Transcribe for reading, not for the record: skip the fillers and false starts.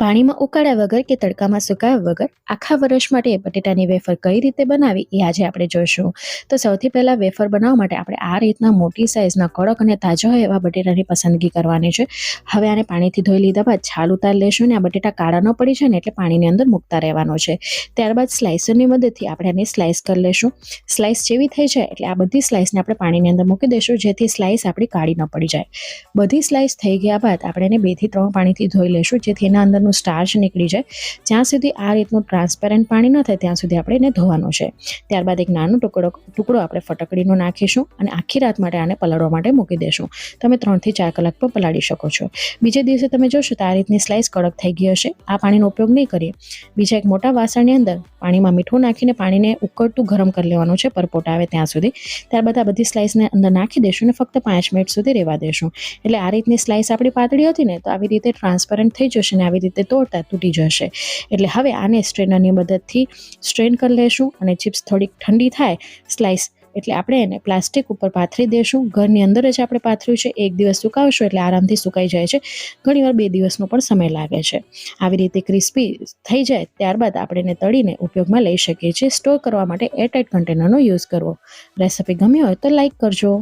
પાણીમાં ઉકાળ્યા વગર કે તડકામાં સુકાયા વગર આખા વર્ષ માટે બટેટાની વેફર કઈ રીતે બનાવી એ આજે આપણે જોઈશું. તો સૌથી પહેલાં વેફર બનાવવા માટે આપણે આ રીતના મોટી સાઇઝના કડક અને તાજા હોય એવા બટેટાની પસંદગી કરવાની છે. હવે આને પાણીથી ધોઈ લીધા બાદ છાલ ઉતારી લેશું ને આ બટેટા કાળા ન પડી જાય ને એટલે પાણીની અંદર મૂકતા રહેવાનો છે. ત્યારબાદ સ્લાઇસરની મદદથી આપણે આને સ્લાઇસ કરી લેશું. સ્લાઇસ જેવી થઈ જાય એટલે આ બધી સ્લાઇસને આપણે પાણીની અંદર મૂકી દઈશું જેથી સ્લાઇસ આપણી કાળી ન પડી જાય. બધી સ્લાઇસ થઈ ગયા બાદ આપણે એને 2 થી 3 પાણીથી ધોઈ લેશું જેથી એના અંદરનું સ્ટાર્ચ નીકળી જાય. જ્યાં સુધી આ રીતનું ટ્રાન્સપેરન્ટ પાણી ન થાય ત્યાં સુધી આપણે એને ધોવાનું છે. ત્યારબાદ એક નાનો ટુકડો આપણે ફટકડીનો નાખીશું અને આખી રાત માટે આને પલાળવા માટે મૂકી દેશું. તમે 3 થી 4 કલાક પણ પલાળી શકો છો. બીજે દિવસે તમે જોશો તો આ રીતની સ્લાઇસ કડક થઈ ગઈ હશે. આ પાણીનો ઉપયોગ નહીં કરીએ. બીજા એક મોટા વાસણની અંદર પાણીમાં મીઠું નાખીને પાણીને ઉકળતું ગરમ કરી લેવાનું છે પરપોટા આવે ત્યાં સુધી. ત્યારબાદ આ બધી સ્લાઇસને અંદર નાખી દેશું અને ફક્ત 5 મિનિટ સુધી રહેવા દેશું. એટલે આ રીતની સ્લાઇસ આપણી પાતળી હતી ને તો આવી રીતે ટ્રાન્સપેરન્ટ થઈ જશે ને આવી રીતે તોડતા તૂટી જશે. એટલે હવે આને સ્ટ્રેનરની મદદથી સ્ટ્રેન કરી લેશું અને ચિપ્સ થોડીક ઠંડી થાય સ્લાઇસ એટલે આપણે એને પ્લાસ્ટિક ઉપર પાથરી દેશું. ઘરની અંદર જ આપણે પાથર્યું છે. 1 દિવસ સુકાવશું એટલે આરામથી સુકાઈ જાય છે. ઘણીવાર 2 દિવસનો પણ સમય લાગે છે. આવી રીતે ક્રિસ્પી થઈ જાય ત્યારબાદ આપણે એને તળીને ઉપયોગમાં લઈ શકીએ છીએ. સ્ટોર કરવા માટે એરટાઇટ કન્ટેનરનો યુઝ કરવો. રેસિપી ગમી હોય તો લાઇક કરજો.